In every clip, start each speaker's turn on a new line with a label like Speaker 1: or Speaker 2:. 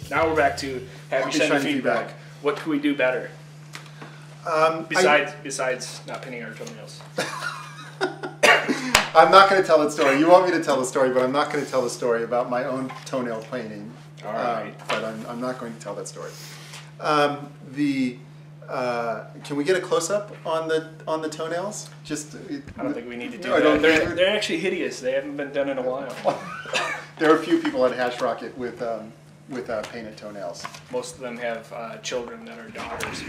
Speaker 1: Now we're back to happy shiny feedback. What can we do better? Besides not painting our toenails.
Speaker 2: I'm not going to tell that story. You want me to tell the story, but I'm not going to tell the story about my own toenail painting.
Speaker 1: All right.
Speaker 2: But I'm not going to tell that story. Can we get a close-up on the toenails?
Speaker 1: I don't think we need to do that. They're actually hideous. They haven't been done in a while.
Speaker 2: There are a few people at Hashrocket with painted toenails.
Speaker 1: Most of them have children that are daughters.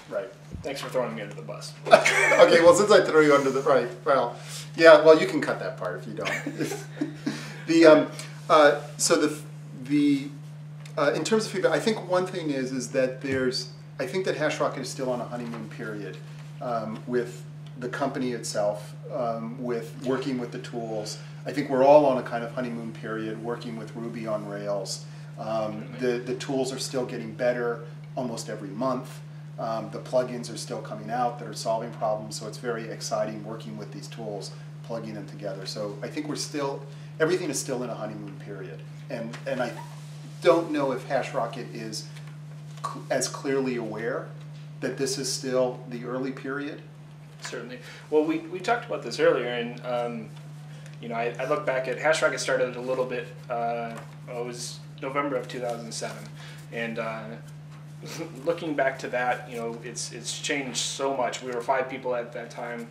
Speaker 2: Right.
Speaker 1: Thanks for throwing me under the bus.
Speaker 2: Okay, well, since I threw you under the you can cut that part if you don't. In terms of feedback, I think one thing is that I think that Hashrocket is still on a honeymoon period with the company itself, with working with the tools. I think we're all on a kind of honeymoon period working with Ruby on Rails. The tools are still getting better almost every month. The plugins are still coming out that are solving problems, so it's very exciting working with these tools, plugging them together. So I think everything is still in a honeymoon period. And I don't know if Hashrocket is as clearly aware that this is still the early period.
Speaker 1: Certainly. Well, we talked about this earlier, and I look back at Hashrocket started a little bit. It was November of 2007, and looking back to that, it's changed so much. We were 5 people at that time,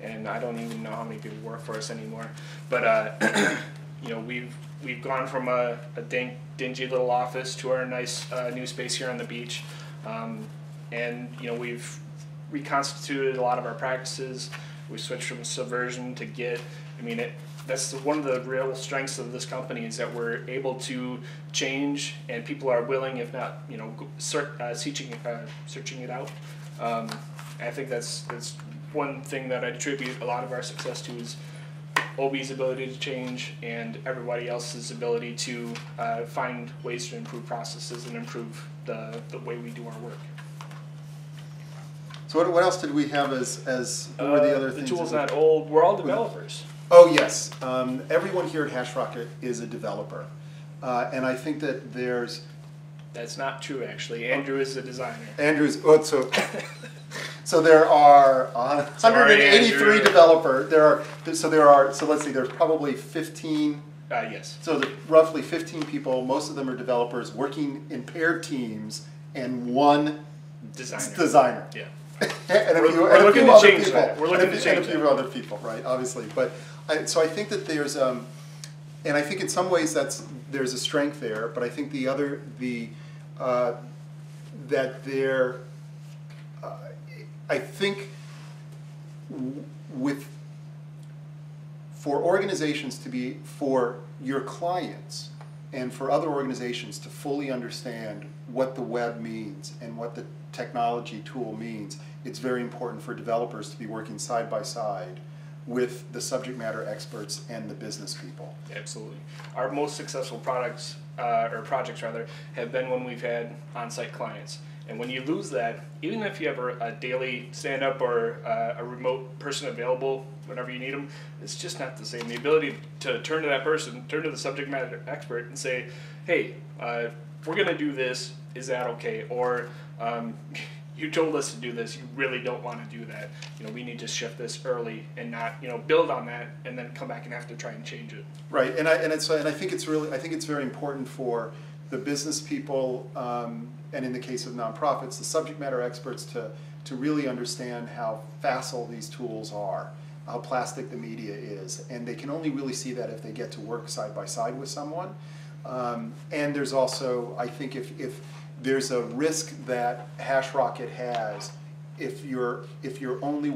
Speaker 1: and I don't even know how many people work for us anymore. But we've gone from a dingy little office to our nice new space here on the beach, and we've reconstituted a lot of our practices. We switched from Subversion to Git. I mean, that's one of the real strengths of this company is that we're able to change, and people are willing, if not, searching it out. I think that's one thing that I attribute a lot of our success to is OB's ability to change and everybody else's ability to find ways to improve processes and improve the way we do our work.
Speaker 2: So what else did we have as what were the other things?
Speaker 1: The tool's not old. We're all developers.
Speaker 2: Oh yes, everyone here at Hashrocket is a developer, and I think that
Speaker 1: That's not true, actually. Andrew is a designer.
Speaker 2: So there are 183 developers. So let's see, there's probably 15.
Speaker 1: Yes.
Speaker 2: So there's roughly 15 people. Most of them are developers working in paired teams, and one designer.
Speaker 1: Yeah.
Speaker 2: And a few other people, right? Obviously, but so I think that there's, and I think in some ways there's a strength there, but I think I think for organizations for your clients and for other organizations to fully understand what the web means and what the technology tool means, it's very important for developers to be working side by side with the subject matter experts and the business people.
Speaker 1: Absolutely. Our most successful projects have been when we've had on-site clients. And when you lose that, even if you have a daily stand-up or a remote person available whenever you need them, it's just not the same. The ability to turn to that person, turn to the subject matter expert and say, hey, we're going to do this, is that okay? Or you told us to do this, you really don't want to do that. We need to shift this early and not, build on that and then come back and have to try and change it.
Speaker 2: Right, and I think it's very important for the business people, and in the case of nonprofits, the subject matter experts to really understand how facile these tools are, how plastic the media is, and they can only really see that if they get to work side by side with someone. And there's also, I think, if there's a risk that Hashrocket has if you're only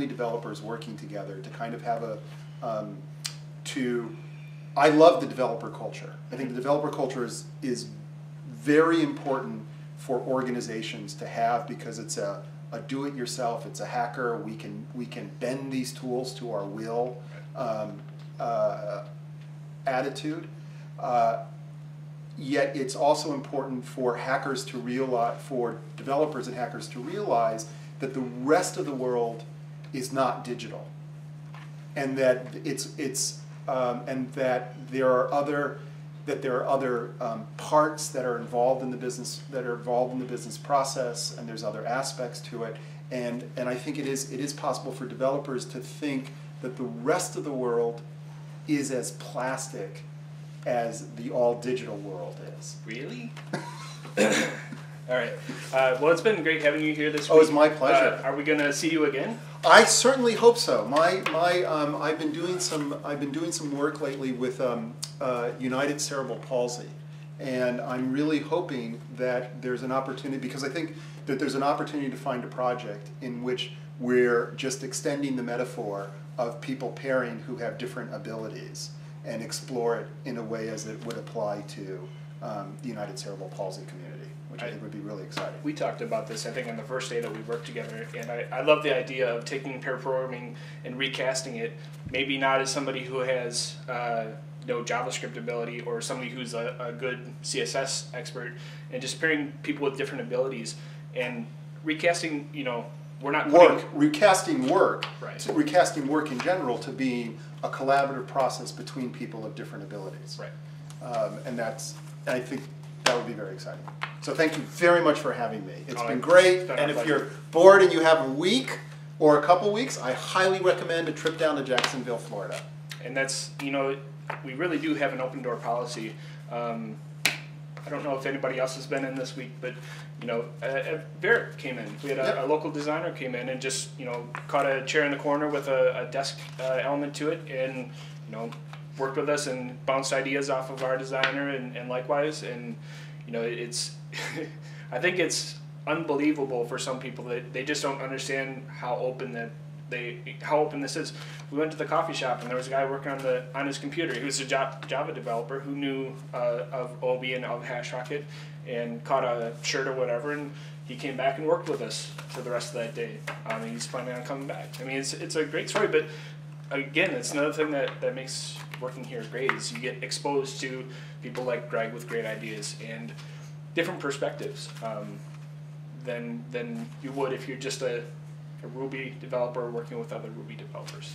Speaker 2: developers working together to kind of have I love the developer culture. I think the developer culture is very important for organizations to have because it's a do-it-yourself. It's a hacker. We can bend these tools to our will attitude. Yet it's also important for developers and hackers to realize that the rest of the world is not digital, and that and that there are other that there are other parts that are involved in the business process, and there's other aspects to it. And I think it is possible for developers to think that the rest of the world is as plastic as the all-digital world is.
Speaker 1: Really? All right. Well, it's been great having you here this week.
Speaker 2: Oh, it's my pleasure.
Speaker 1: Are we going to see you again?
Speaker 2: I certainly hope so. I've been doing some work lately with United Cerebral Palsy, and I'm really hoping that there's an opportunity, because I think that there's an opportunity to find a project in which we're just extending the metaphor of people pairing who have different abilities and explore it in a way as it would apply to the United Cerebral Palsy community, which I think would be really exciting.
Speaker 1: We talked about this, I think, on the first day that we worked together, and I love the idea of taking pair programming and recasting it, maybe not as somebody who has no JavaScript ability or somebody who's a good CSS expert, and just pairing people with different abilities and recasting, we're not
Speaker 2: recasting work,
Speaker 1: right.
Speaker 2: So recasting work in general to being a collaborative process between people of different abilities.
Speaker 1: Right.
Speaker 2: And I think that would be very exciting. So thank you very much for having me. It's been great. And if you're bored and you have a week or a couple weeks, I highly recommend a trip down to Jacksonville, Florida.
Speaker 1: And that's, we really do have an open door policy. I don't know if anybody else has been in this week, but Barrett came in. We had a local designer came in and just caught a chair in the corner with a desk element to it, and worked with us and bounced ideas off of our designer and likewise. And it's I think it's unbelievable for some people that they just don't understand how open this is. We went to the coffee shop and there was a guy working on his computer. He was a Java developer who knew of OB and of Hashrocket and caught a shirt or whatever, and he came back and worked with us for the rest of that day. And he's planning on coming back. I mean, it's a great story, but again, it's another thing that makes working here great is you get exposed to people like Greg with great ideas and different perspectives than you would if you're just a Ruby developer working with other Ruby developers.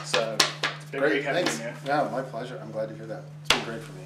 Speaker 1: So it's been great having you, man.
Speaker 2: Yeah, my pleasure. I'm glad to hear that. It's been great for me.